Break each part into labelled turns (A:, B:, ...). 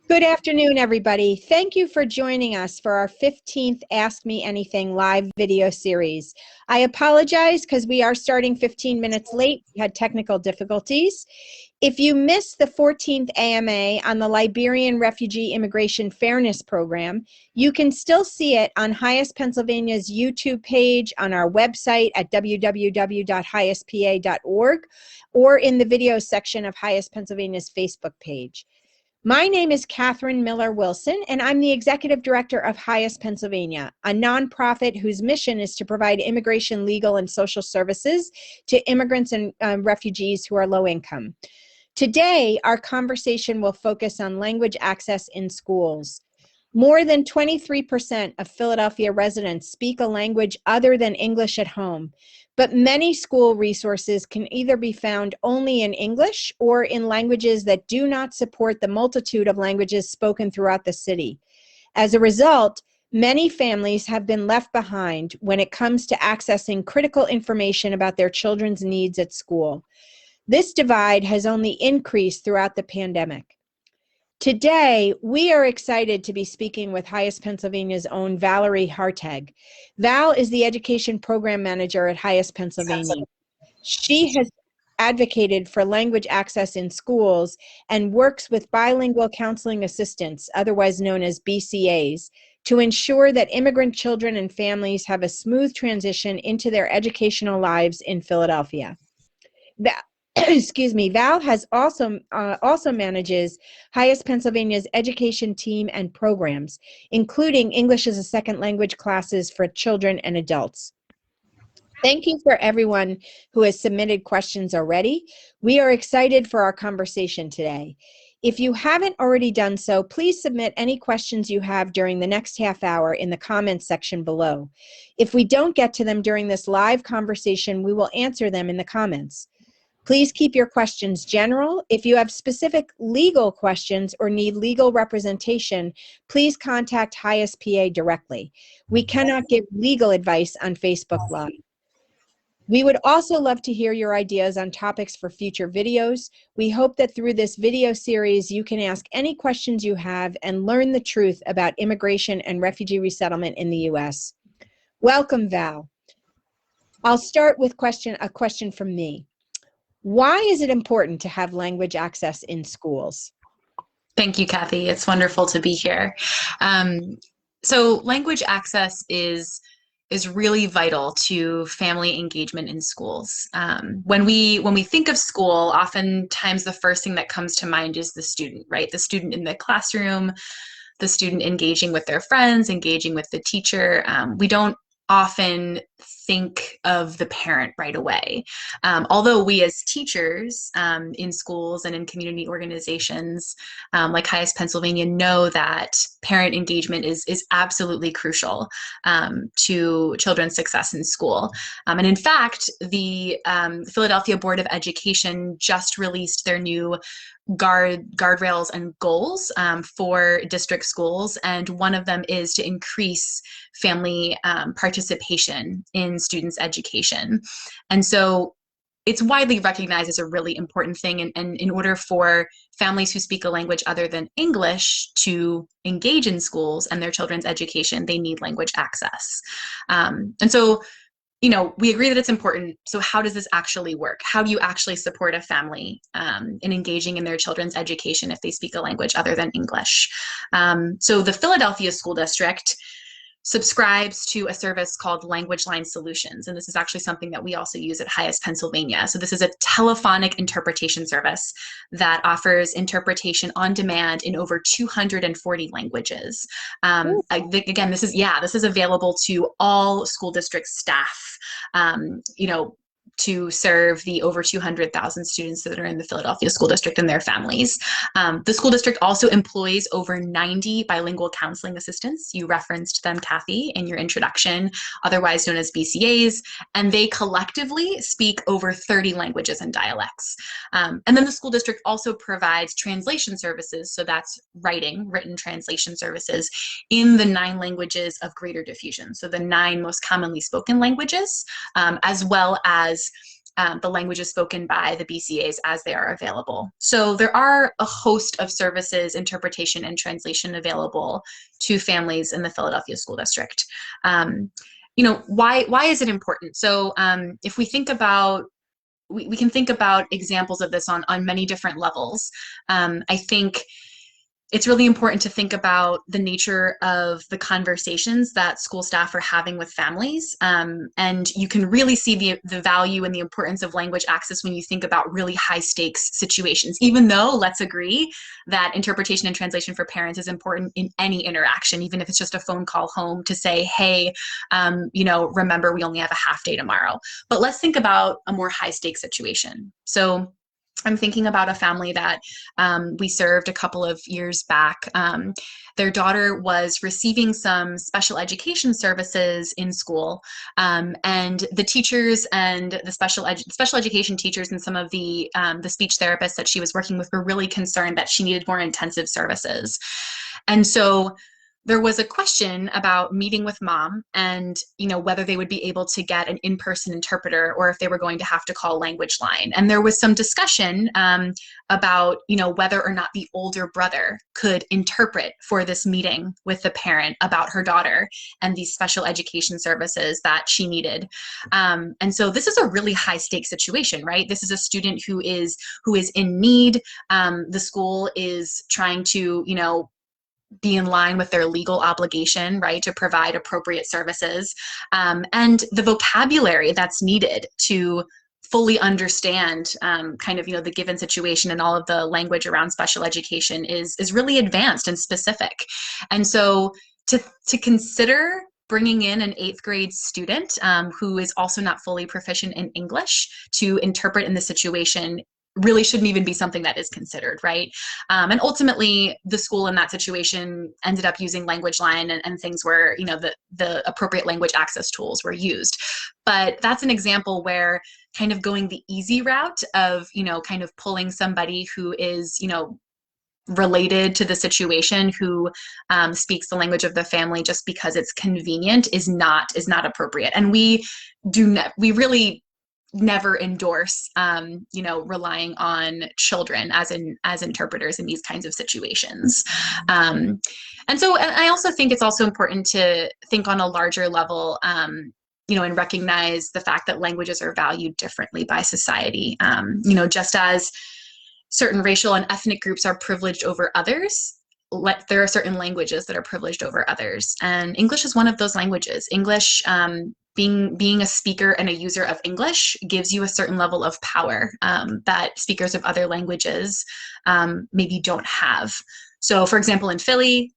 A: Good afternoon, everybody. Thank you for joining us for our 15th Ask Me Anything live video series. I apologize because we are starting 15 minutes late. We had technical difficulties. If you missed the 14th AMA on the Liberian Refugee Immigration Fairness Program, you can still see it on Highest Pennsylvania's YouTube page, on our website at www.highestpa.org, or in the video section of Highest Pennsylvania's Facebook page. My name is Catherine Miller Wilson, and I'm the Executive Director of Highest Pennsylvania, a nonprofit whose mission is to provide immigration, legal, and social services to immigrants and refugees who are low income. Today, our conversation will focus on language access in schools. More than 23% of Philadelphia residents speak a language other than English at home, but many school resources can either be found only in English or in languages that do not support the multitude of languages spoken throughout the city. As a result, many families have been left behind when it comes to accessing critical information about their children's needs at school. This divide has only increased throughout the pandemic. Today, we are excited to be speaking with Highest Pennsylvania's own Valerie Harteg. Val is the Education Program Manager at Highest Pennsylvania. She has advocated for language access in schools and works with bilingual counseling assistants, otherwise known as BCAs, to ensure that immigrant children and families have a smooth transition into their educational lives in Philadelphia. Val has also manages Highest Pennsylvania's education team and programs, including English as a second language classes for children and adults. Thank you for everyone who has submitted questions already. We are excited for our conversation today. If you haven't already done so, please submit any questions you have during the next half hour in the comments section below. If we don't get to them during this live conversation, we will answer them in the comments. Please keep your questions general. If you have specific legal questions or need legal representation, please contact Highest PA directly. We cannot give legal advice on Facebook Live. We would also love to hear your ideas on topics for future videos. We hope that through this video series, you can ask any questions you have and learn the truth about immigration and refugee resettlement in the U.S. Welcome, Val. I'll start with a question from me. Why is it important to have language access in schools?
B: Thank you, Kathy. It's wonderful to be here. So language access is really vital to family engagement in schools. When we think of school, oftentimes the first thing that comes to mind is the student, right? The student in the classroom, the student engaging with their friends, engaging with the teacher. We don't often think of the parent right away. Although we as teachers in schools and in community organizations like Highest Pennsylvania know that parent engagement is absolutely crucial to children's success in school. And in fact, the Philadelphia Board of Education just released their new guardrails and goals for district schools, and one of them is to increase family participation in students' education. And so it's widely recognized as a really important thing, and in order for families who speak a language other than English to engage in schools and their children's education, they need language access. And so we agree that it's important. So how does this actually work? How do you actually support a family in engaging in their children's education if they speak a language other than English? So the Philadelphia School District subscribes to a service called Language Line Solutions. And this is actually something that we also use at Highest Pennsylvania. So this is a telephonic interpretation service that offers interpretation on demand in over 240 languages. Again, this is available to all school district staff, to serve the over 200,000 students that are in the Philadelphia School District and their families. The school district also employs over 90 bilingual counseling assistants. You referenced them, Kathy, in your introduction, otherwise known as BCAs, and they collectively speak over 30 languages and dialects. And then the school district also provides translation services, so that's written translation services in the 9 languages of greater diffusion, so the 9 most commonly spoken languages, as well as the languages spoken by the BCAs as they are available. So there are a host of services, interpretation and translation available to families in the Philadelphia School District. Why is it important? So if we think about, we can think about examples of this on many different levels. I think it's really important to think about the nature of the conversations that school staff are having with families. And you can really see the value and the importance of language access when you think about really high stakes situations, even though let's agree that interpretation and translation for parents is important in any interaction, even if it's just a phone call home to say, hey, remember we only have a half day tomorrow. But let's think about a more high stakes situation. So I'm thinking about a family that we served a couple of years back. Their daughter was receiving some special education services in school, and the teachers and the special education teachers and some of the speech therapists that she was working with were really concerned that she needed more intensive services. And so there was a question about meeting with mom and, whether they would be able to get an in-person interpreter or if they were going to have to call language line. And there was some discussion about, whether or not the older brother could interpret for this meeting with the parent about her daughter and these special education services that she needed. And so this is a really high stakes situation, right? This is a student who is in need. The school is trying to, be in line with their legal obligation, right, to provide appropriate services. And the vocabulary that's needed to fully understand the given situation and all of the language around special education is really advanced and specific. And so to consider bringing in an 8th grade student who is also not fully proficient in English to interpret in the situation really shouldn't even be something that is considered, right? And ultimately, the school in that situation ended up using language line and things where, the appropriate language access tools were used. But that's an example where kind of going the easy route of, kind of pulling somebody who is, related to the situation, who speaks the language of the family just because it's convenient is not appropriate. And we really never endorse, relying on children as interpreters in these kinds of situations. And I also think it's also important to think on a larger level, and recognize the fact that languages are valued differently by society. Just as certain racial and ethnic groups are privileged over others, there are certain languages that are privileged over others. And English is one of those languages. English, being a speaker and a user of English gives you a certain level of power that speakers of other languages maybe don't have. So for example, in Philly,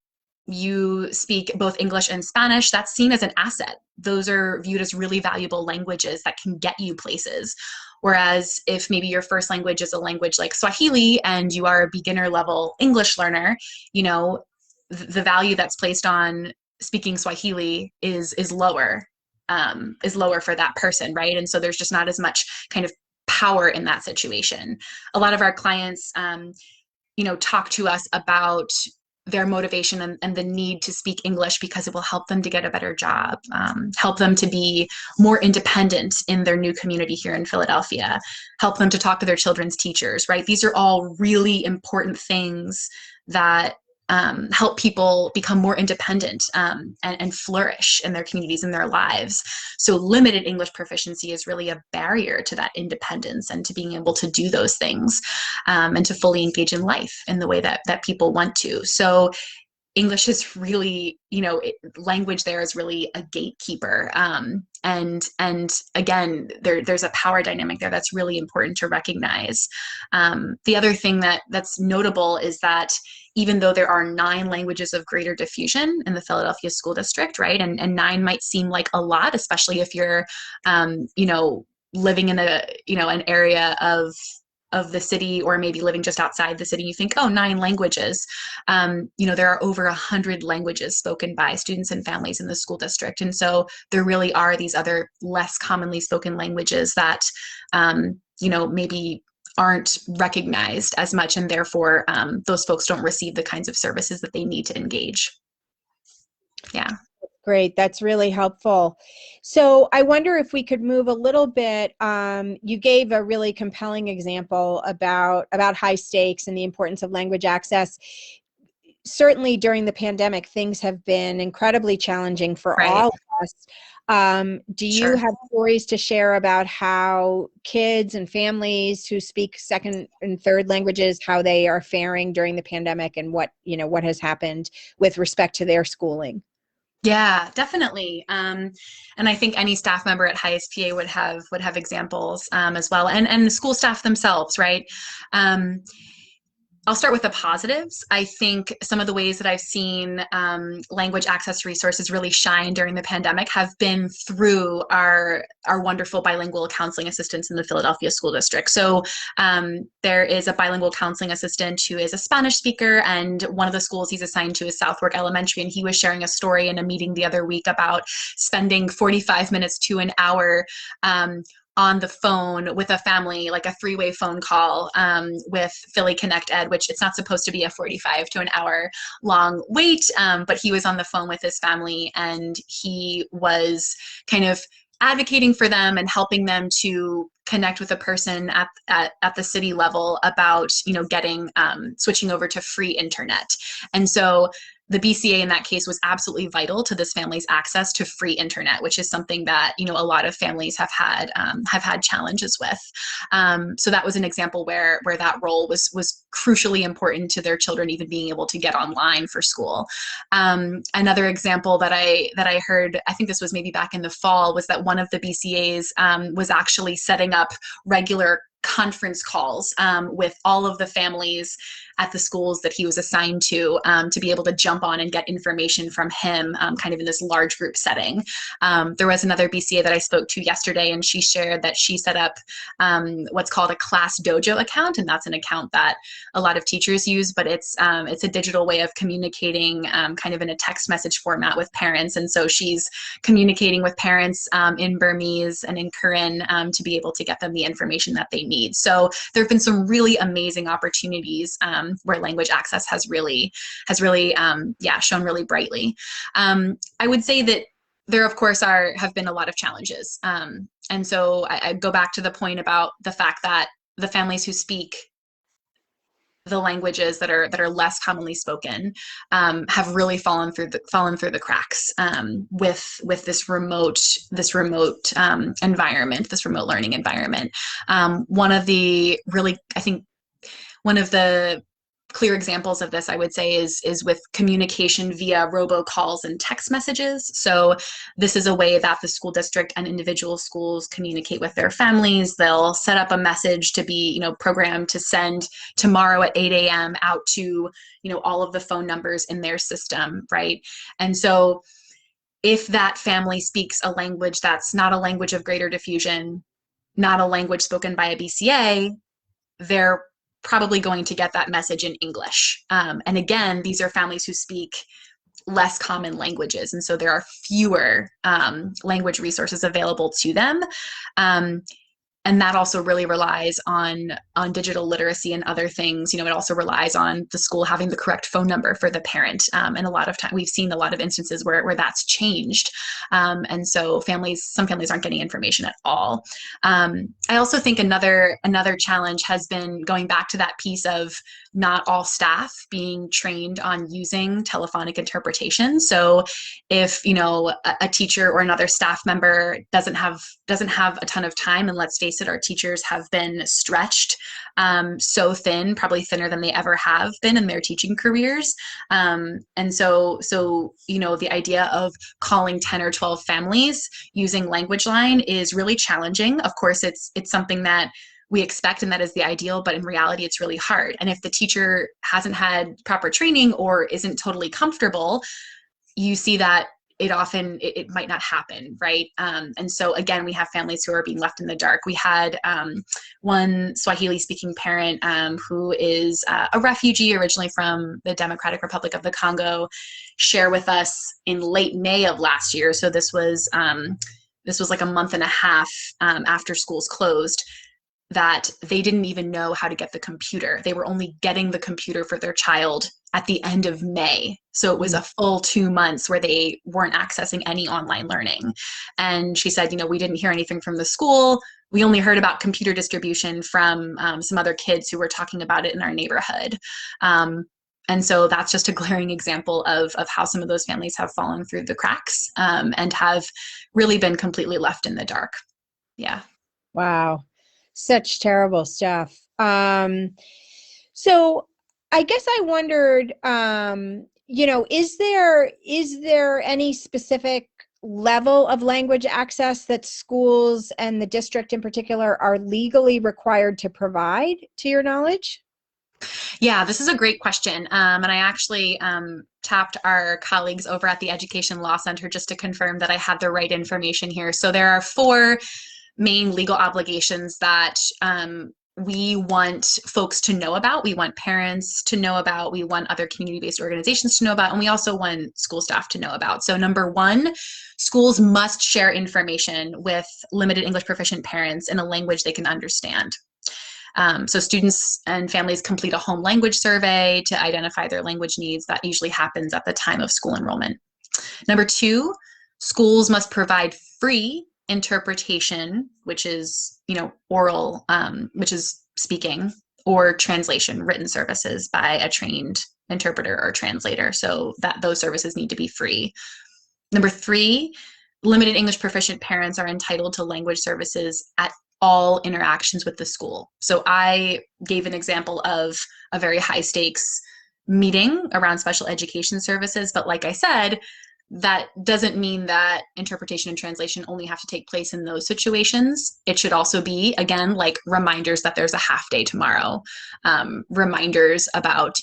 B: you speak both English and Spanish. That's seen as an asset. Those are viewed as really valuable languages that can get you places. Whereas if maybe your first language is a language like Swahili and you are a beginner level English learner, the value that's placed on speaking Swahili is lower for that person, right? And so there's just not as much kind of power in that situation. A lot of our clients, talk to us about their motivation and the need to speak English because it will help them to get a better job, help them to be more independent in their new community here in Philadelphia, help them to talk to their children's teachers, right? These are all really important things that help people become more independent and flourish in their communities and their lives. So limited English proficiency is really a barrier to that independence and to being able to do those things and to fully engage in life in the way that people want to. So English is really, language there is really a gatekeeper. And again, there's a power dynamic there that's really important to recognize. The other thing that's notable is that even though there are 9 languages of greater diffusion in the Philadelphia School District, right? And 9 might seem like a lot, especially if you're, living in an area of the city, or maybe living just outside the city, you think, oh, 9 languages. There are over 100 languages spoken by students and families in the school district. And so there really are these other less commonly spoken languages that, maybe aren't recognized as much, and therefore those folks don't receive the kinds of services that they need to engage. Yeah.
A: Great. That's really helpful. So I wonder if we could move a little bit. You gave a really compelling example about high stakes and the importance of language access. Certainly during the pandemic, things have been incredibly challenging for
B: Right.
A: all of us. Do you
B: Sure.
A: have stories to share about how kids and families who speak second and third languages, how they are faring during the pandemic, and what has happened with respect to their schooling?
B: Yeah, definitely. And I think any staff member at HISPA would have examples as well, and the school staff themselves, right? Um, I'll start with the positives. I think some of the ways that I've seen language access resources really shine during the pandemic have been through our wonderful bilingual counseling assistants in the Philadelphia School District. So there is a bilingual counseling assistant who is a Spanish speaker, and one of the schools he's assigned to is Southwark Elementary, and he was sharing a story in a meeting the other week about spending 45 minutes to an hour on the phone with a family, like a three-way phone call with Philly Connect Ed, which it's not supposed to be a 45 to an hour long wait, but he was on the phone with his family, and he was kind of advocating for them and helping them to connect with a person at the city level about getting switching over to free internet. And so the BCA in that case was absolutely vital to this family's access to free internet, which is something that a lot of families have had challenges with. So that was an example where that role was crucially important to their children even being able to get online for school. Another example that I heard, I think this was maybe back in the fall, was that one of the BCAs was actually setting up regular conference calls with all of the families at the schools that he was assigned to be able to jump on and get information from him kind of in this large group setting. There was another BCA that I spoke to yesterday, and she shared that she set up what's called a Class Dojo account, and that's an account that a lot of teachers use, but it's a digital way of communicating kind of in a text message format with parents. And so she's communicating with parents in Burmese and in Karen to be able to get them the information that they need. So there have been some really amazing opportunities where language access has really shown really brightly. I would say that there, of course, have been a lot of challenges. And so I go back to the point about the fact that the families who speak the languages that are less commonly spoken have really fallen through the cracks with this remote environment, this remote learning environment. One of the clear examples of this, I would say, is with communication via robocalls and text messages. So this is a way that the school district and individual schools communicate with their families. They'll set up a message to be, programmed to send tomorrow at 8 a.m. out to, all of the phone numbers in their system, right? And so if that family speaks a language that's not a language of greater diffusion, not a language spoken by a BCA, they're probably going to get that message in English. And again, these are families who speak less common languages, and so there are fewer language resources available to them. And that also really relies on digital literacy and other things. It also relies on the school having the correct phone number for the parent. And a lot of time we've seen a lot of instances where that's changed. And so some families aren't getting information at all. I also think another challenge has been going back to that piece of not all staff being trained on using telephonic interpretation. So if a teacher or another staff member doesn't have a ton of time, and let's face it, our teachers have been stretched so thin, probably thinner than they ever have been in their teaching careers. And so the idea of calling 10 or 12 families using Language Line is really challenging. Of course, it's something that we expect, and that is the ideal, but in reality, it's really hard. And if the teacher hasn't had proper training or isn't totally comfortable, you see that it might not happen, right? And so again, we have families who are being left in the dark. We had one Swahili-speaking parent who is a refugee originally from the Democratic Republic of the Congo share with us in late May of last year. So this was like a month and a half after schools closed, that they didn't even know how to get the computer. They were only getting the computer for their child at the end of May. So it was a full 2 months where they weren't accessing any online learning. And she said, we didn't hear anything from the school. We only heard about computer distribution from some other kids who were talking about it in our neighborhood. And so that's just a glaring example of how some of those families have fallen through the cracks, and have really been completely left in the dark. Yeah.
A: Wow. Such terrible stuff. So I guess I wondered, is there any specific level of language access that schools and the district in particular are legally required to provide, to your knowledge?
B: Yeah, this is a great question. And I actually tapped our colleagues over at the Education Law Center just to confirm that I had the right information here. So there are 4 main legal obligations that we want folks to know about. We want parents to know about. We want other community-based organizations to know about. And we also want school staff to know about. So number 1, schools must share information with limited English proficient parents in a language they can understand. So students and families complete a home language survey to identify their language needs. That usually happens at the time of school enrollment. Number 2, schools must provide free interpretation, which is, oral, which is speaking, or translation, written services by a trained interpreter or translator. So that those services need to be free. Number 3, limited English proficient parents are entitled to language services at all interactions with the school. So I gave an example of a very high stakes meeting around special education services, but like I said, that doesn't mean that interpretation and translation only have to take place in those situations. It should also be, again, like reminders that there's a half day tomorrow, reminders about,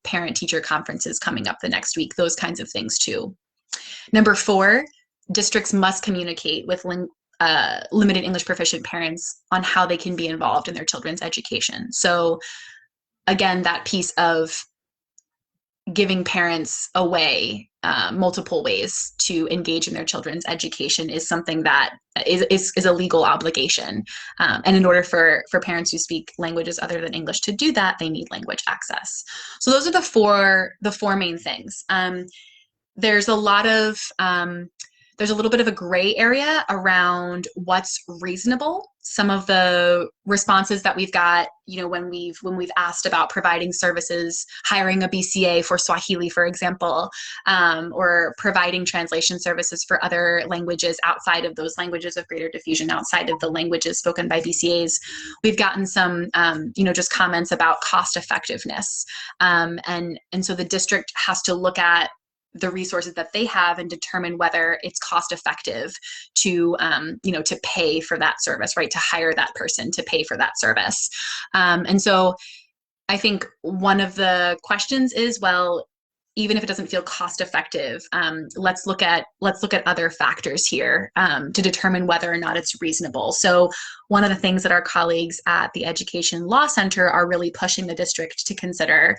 B: parent-teacher conferences coming up the next week, those kinds of things too. Number 4, districts must communicate with limited English proficient parents on how they can be involved in their children's education. So again, that piece of giving parents a way, multiple ways to engage in their children's education is something that is a legal obligation. And in order for parents who speak languages other than English to do that, they need language access. So those are the four main things. There's a little bit of a gray area around what's reasonable. Some of the responses that we've got, when we've asked about providing services, hiring a BCA for Swahili, for example, or providing translation services for other languages outside of those languages of greater diffusion, outside of the languages spoken by BCAs, we've gotten some, just comments about cost effectiveness. And so the district has to look at the resources that they have and determine whether it's cost effective to, to pay for that service, right? To hire that person to pay for that service. And so I think one of the questions is, well, even if it doesn't feel cost effective, let's look at other factors here to determine whether or not it's reasonable. So one of the things that our colleagues at the Education Law Center are really pushing the district to consider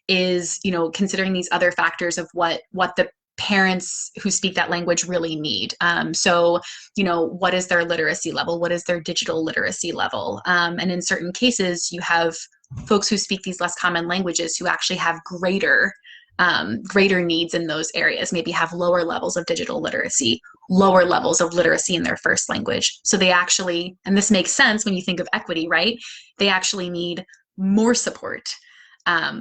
B: is, considering these other factors of what the parents who speak that language really need. So, what is their literacy level? What is their digital literacy level? And in certain cases, you have folks who speak these less common languages who actually have greater needs in those areas, maybe have lower levels of digital literacy, lower levels of literacy in their first language. So they actually, and this makes sense when you think of equity, right? They actually need more support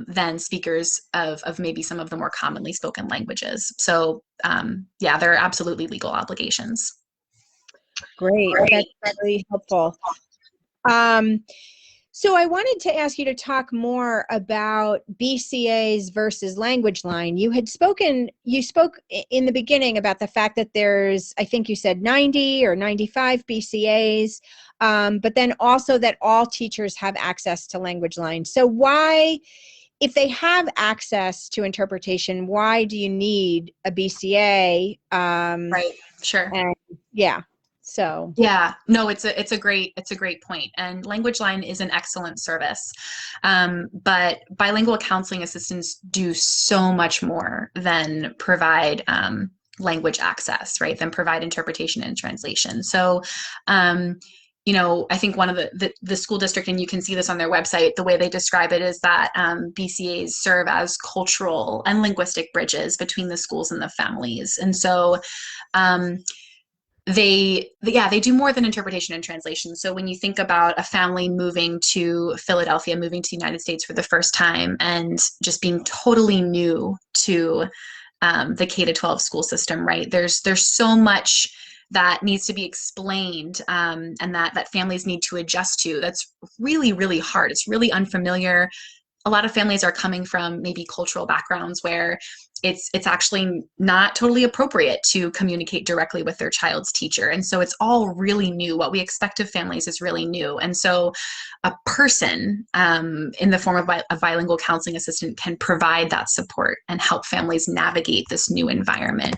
B: than speakers of maybe some of the more commonly spoken languages. So there are absolutely legal obligations.
A: Great. That's really helpful. So I wanted to ask you to talk more about BCAs versus language line. You spoke in the beginning about the fact that there's, I think you said 90 or 95 BCAs, but then also that all teachers have access to language line. So why, if they have access to interpretation, why do you need a BCA?
B: Right. Sure.
A: And yeah. So
B: yeah, no, it's a great point. And Language Line is an excellent service. But bilingual counseling assistants do so much more than provide language access, right? Than provide interpretation and translation. So I think one of the school district, and you can see this on their website, the way they describe it is that BCAs serve as cultural and linguistic bridges between the schools and the families. And so they do more than interpretation and translation. So when you think about a family moving to Philadelphia, moving to the United States for the first time, and just being totally new to the K-12 school system, right? There's so much that needs to be explained, and that families need to adjust to. That's really, really hard. It's really unfamiliar. A lot of families are coming from maybe cultural backgrounds where it's actually not totally appropriate to communicate directly with their child's teacher. And so it's all really new. What we expect of families is really new. And so a person in the form of a bilingual counseling assistant can provide that support and help families navigate this new environment.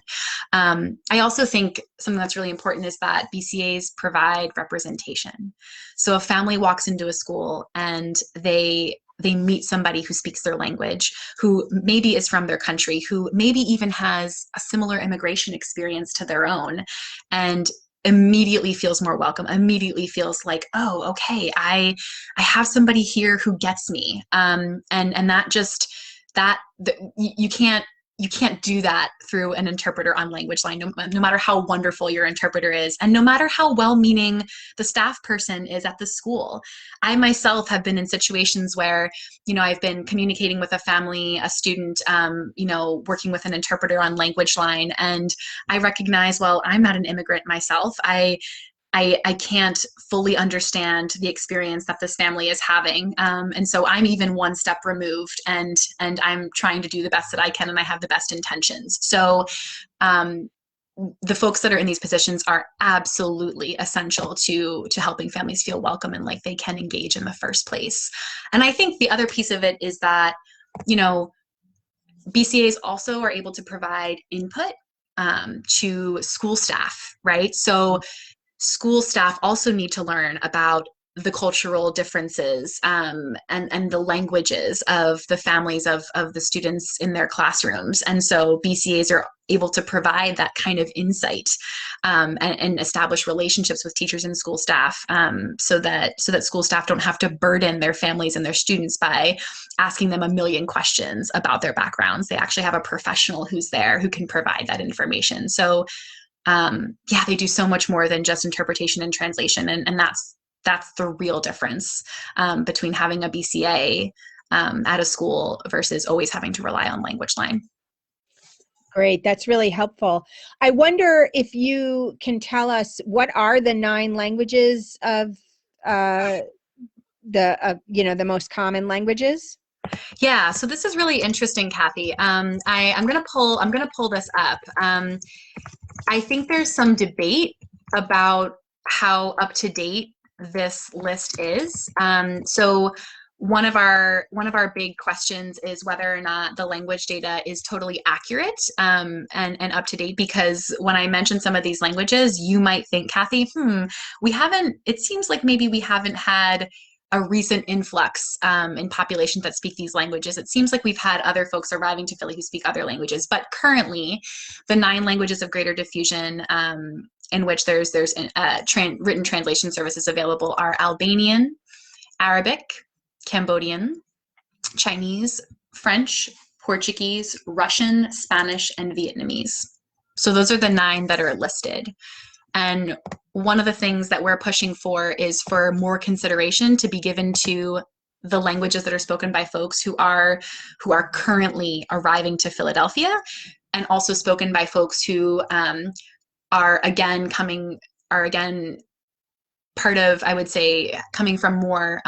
B: I also think something that's really important is that BCAs provide representation. So a family walks into a school and they meet somebody who speaks their language, who maybe is from their country, who maybe even has a similar immigration experience to their own, and immediately feels more welcome, immediately feels like, oh, okay, I have somebody here who gets me. And that just, you can't do that through an interpreter on language line, no matter how wonderful your interpreter is, and no matter how well-meaning the staff person is at the school. I myself have been in situations where, I've been communicating with a family, a student, working with an interpreter on language line, and I recognize, well, I'm not an immigrant myself. I can't fully understand the experience that this family is having. And so I'm even one step removed, and I'm trying to do the best that I can, and I have the best intentions. So the folks that are in these positions are absolutely essential to helping families feel welcome and like they can engage in the first place. And I think the other piece of it is that, BCAs also are able to provide input to school staff, right? So school staff also need to learn about the cultural differences and the languages of the families of the students in their classrooms. And so BCAs are able to provide that kind of insight and establish relationships with teachers and school staff, so that school staff don't have to burden their families and their students by asking them a million questions about their backgrounds. They actually have a professional who's there who can provide that information. So they do so much more than just interpretation and translation. And that's the real difference between having a BCA at a school versus always having to rely on language line.
A: Great. That's really helpful. I wonder if you can tell us what are the 9 languages of the most common languages?
B: Yeah, so this is really interesting, Kathy. I'm gonna pull this up. I think there's some debate about how up to date this list is. So one of our big questions is whether or not the language data is totally accurate and up to date, because when I mention some of these languages, you might think, Kathy, it seems like maybe we haven't had a recent influx in populations that speak these languages. It seems like we've had other folks arriving to Philly who speak other languages, but currently the 9 languages of greater diffusion in which there's written translation services available are Albanian, Arabic, Cambodian, Chinese, French, Portuguese, Russian, Spanish, and Vietnamese. So those are the 9 that are listed. And one of the things that we're pushing for is for more consideration to be given to the languages that are spoken by folks who are currently arriving to Philadelphia, and also spoken by folks who are again part of, I would say, coming from more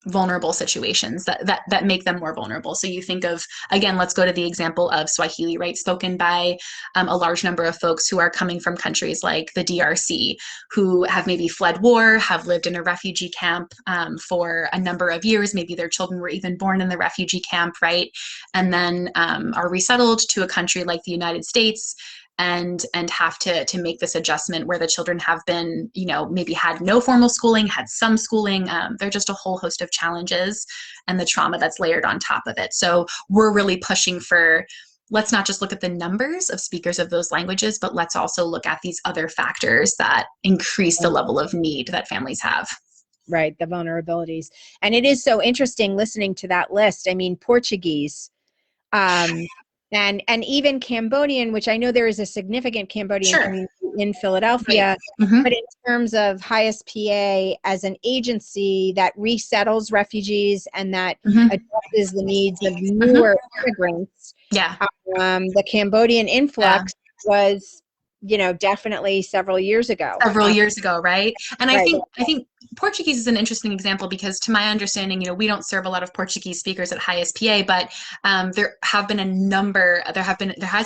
B: vulnerable situations that make them more vulnerable. So you think of, again, let's go to the example of Swahili, right? Spoken by a large number of folks who are coming from countries like the DRC, who have maybe fled war, have lived in a refugee camp for a number of years. Maybe their children were even born in the refugee camp, right? And then are resettled to a country like the United States, and have to make this adjustment where the children have been, maybe had no formal schooling, had some schooling. There are just a whole host of challenges and the trauma that's layered on top of it. So we're really pushing for let's not just look at the numbers of speakers of those languages, but let's also look at these other factors that increase the level of need that families have.
A: Right, the vulnerabilities. And it is so interesting listening to that list. I mean, Portuguese, um, and even Cambodian, which I know there is a significant Cambodian
B: Sure.
A: community in Philadelphia,
B: Right. Mm-hmm.
A: but in terms of HISPA as an agency that resettles refugees and that
B: Mm-hmm.
A: addresses the needs of
B: Mm-hmm.
A: newer immigrants,
B: Yeah.
A: the Cambodian
B: Yeah.
A: influx was, definitely several years ago.
B: Several years ago, right? And
A: Right.
B: I think Portuguese is an interesting example because, to my understanding, we don't serve a lot of Portuguese speakers at HISPA, but there has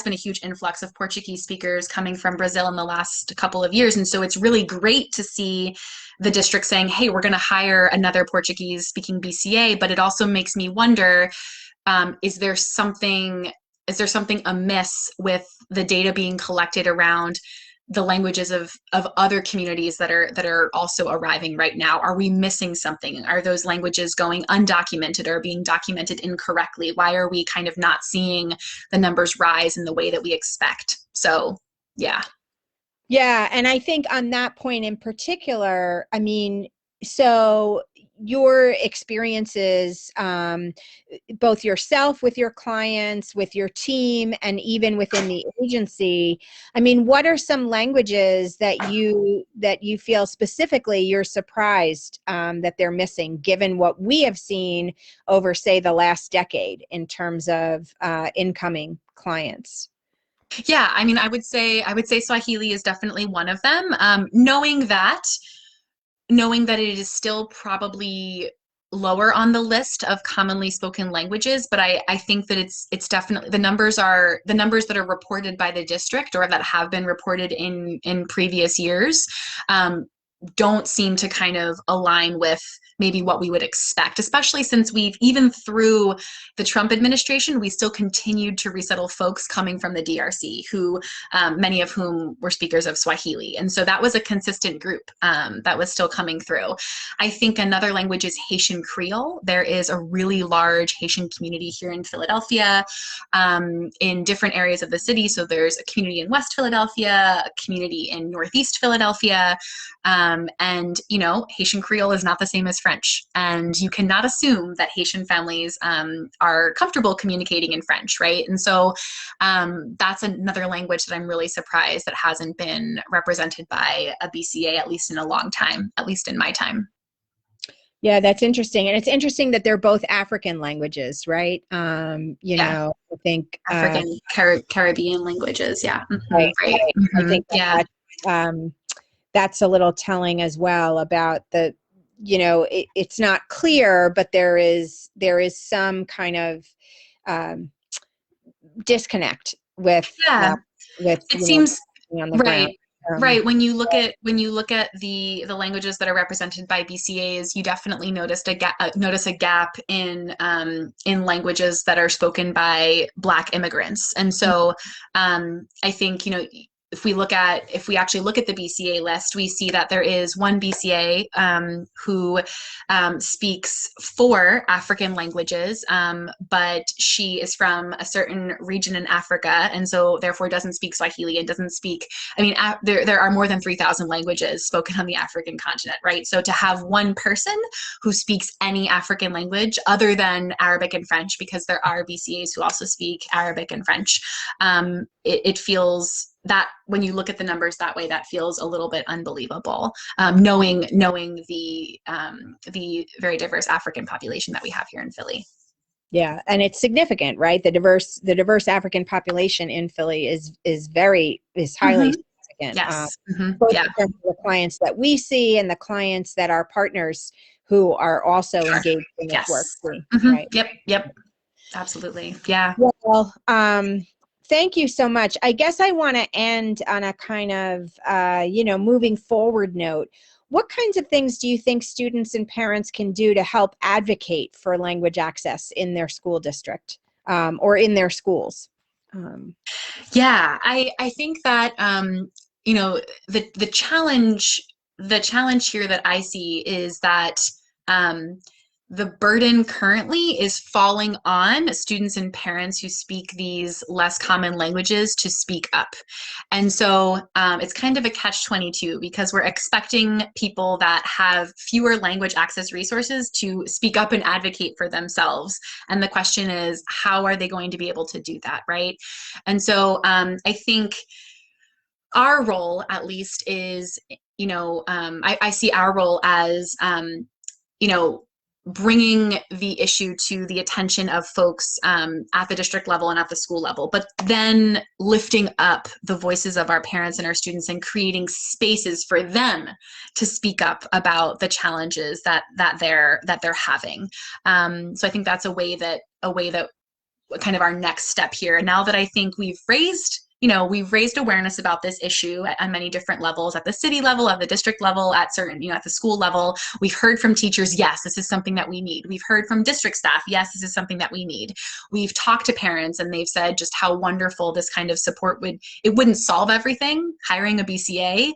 B: been a huge influx of Portuguese speakers coming from Brazil in the last couple of years, and so it's really great to see the district saying, "Hey, we're going to hire another Portuguese-speaking BCA," but it also makes me wonder, is there something amiss with the data being collected around the languages of other communities that are also arriving right now? Are we missing something? Are those languages going undocumented or being documented incorrectly? Why are we kind of not seeing the numbers rise in the way that we expect? So, yeah.
A: Yeah, and I think on that point in particular, I mean, so your experiences, both yourself with your clients, with your team, and even within the agency, I mean, what are some languages that you feel specifically you're surprised that they're missing, given what we have seen over, say, the last decade in terms of incoming clients?
B: Yeah, I mean, I would say Swahili is definitely one of them. Knowing that it is still probably lower on the list of commonly spoken languages, but I think that it's definitely the numbers that are reported by the district or that have been reported in previous years, don't seem to kind of align with maybe what we would expect, especially since even through the Trump administration, we still continued to resettle folks coming from the DRC who, many of whom were speakers of Swahili. And so that was a consistent group that was still coming through. I think another language is Haitian Creole. There is a really large Haitian community here in Philadelphia, in different areas of the city. So there's a community in West Philadelphia, a community in Northeast Philadelphia. And, Haitian Creole is not the same as French. And you cannot assume that Haitian families are comfortable communicating in French, right? And so that's another language that I'm really surprised that hasn't been represented by a BCA, at least in a long time, at least in my time.
A: Yeah, that's interesting. And it's interesting that they're both African languages, right?
B: Yeah.
A: I think
B: African, Caribbean languages. Yeah. Mm-hmm.
A: right,
B: Right.
A: right. I
B: Mm-hmm.
A: think
B: Yeah.
A: that's a little telling as well about it's not clear, but there is some kind of um, disconnect with
B: Yeah.
A: with
B: It seems
A: on the ground.
B: right. Right. When you look at the languages that are represented by BCAs, you definitely notice a gap in languages that are spoken by Black immigrants. And so I think, if we actually look at the BCA list, we see that there is one BCA who speaks 4 African languages, but she is from a certain region in Africa, and so therefore doesn't speak Swahili and doesn't speak. I mean, there are more than 3,000 languages spoken on the African continent, right? So to have one person who speaks any African language other than Arabic and French, because there are BCAs who also speak Arabic and French, it feels that when you look at the numbers that way, that feels a little bit unbelievable, knowing the very diverse African population that we have here in Philly.
A: Yeah, and it's significant, right? The diverse African population in Philly is highly significant.
B: Yes.
A: Both
B: Yeah.
A: in terms of the clients that we see and the clients that our partners who are also
B: Sure.
A: engaged in this
B: Yes.
A: work see,
B: Mm-hmm.
A: right?
B: Yep. Absolutely. Yeah.
A: Well, thank you so much. I guess I want to end on a kind of, moving forward note. What kinds of things do you think students and parents can do to help advocate for language access in their school district or in their schools?
B: Yeah, I think that the challenge here that I see is that the burden currently is falling on students and parents who speak these less common languages to speak up. And so it's kind of a catch-22 because we're expecting people that have fewer language access resources to speak up and advocate for themselves. And the question is, how are they going to be able to do that, right? And so I think our role, at least, is, I see our role as, bringing the issue to the attention of folks at the district level and at the school level, but then lifting up the voices of our parents and our students and creating spaces for them to speak up about the challenges that they're having. So I think that's a way that kind of our next step here. Now that I think we've raised awareness about this issue at many different levels, at the city level, at the district level, at certain, at the school level. We've heard from teachers, yes, this is something that we need. We've heard from district staff, yes, this is something that we need. We've talked to parents and they've said just how wonderful this kind of support it wouldn't solve everything. Hiring a BCA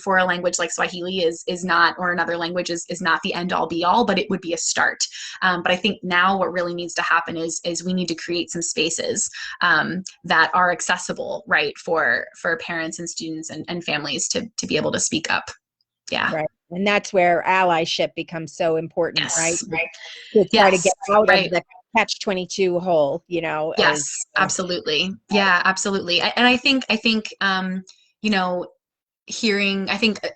B: for a language like Swahili is not, or another language is not the end all be all, but it would be a start. But I think now what really needs to happen is we need to create some spaces that are accessible, right, for parents and students and families to be able to speak up. Yeah.
A: Right. And that's where allyship becomes so important,
B: yes.
A: right? To try to get out
B: right.
A: of the catch-22 hole,
B: Yes, absolutely. Yeah, absolutely. And I think, I think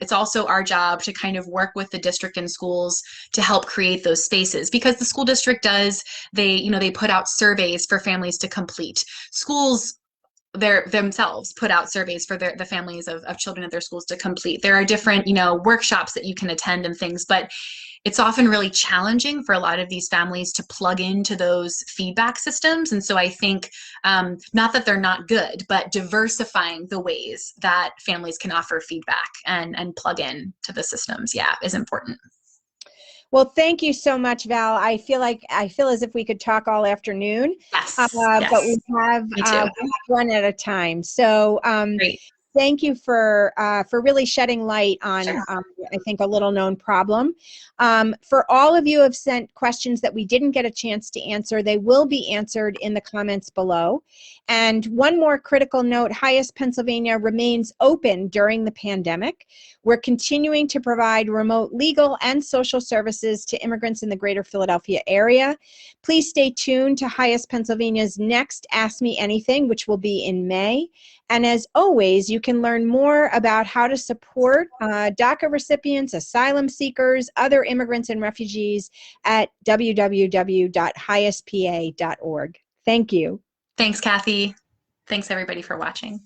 B: it's also our job to kind of work with the district and schools to help create those spaces, because the school district they put out surveys for families to complete. Schools themselves put out surveys for the families of children at their schools to complete. There are different, workshops that you can attend and things, but it's often really challenging for a lot of these families to plug into those feedback systems. And so I think, not that they're not good, but diversifying the ways that families can offer feedback and plug in to the systems, is important.
A: Well, thank you so much, Val. I feel as if we could talk all afternoon,
B: yes.
A: But we have run at a time. So
B: Great.
A: Thank you for really shedding light on,
B: Sure.
A: I think, a little known problem. For all of you who have sent questions that we didn't get a chance to answer, they will be answered in the comments below. And one more critical note, Highest Pennsylvania remains open during the pandemic. We're continuing to provide remote legal and social services to immigrants in the greater Philadelphia area. Please stay tuned to Highest Pennsylvania's next Ask Me Anything, which will be in May. And as always, you can learn more about how to support DACA recipients, asylum seekers, other immigrants and refugees at www.highestpa.org. Thank you.
B: Thanks, Kathy. Thanks, everybody, for watching.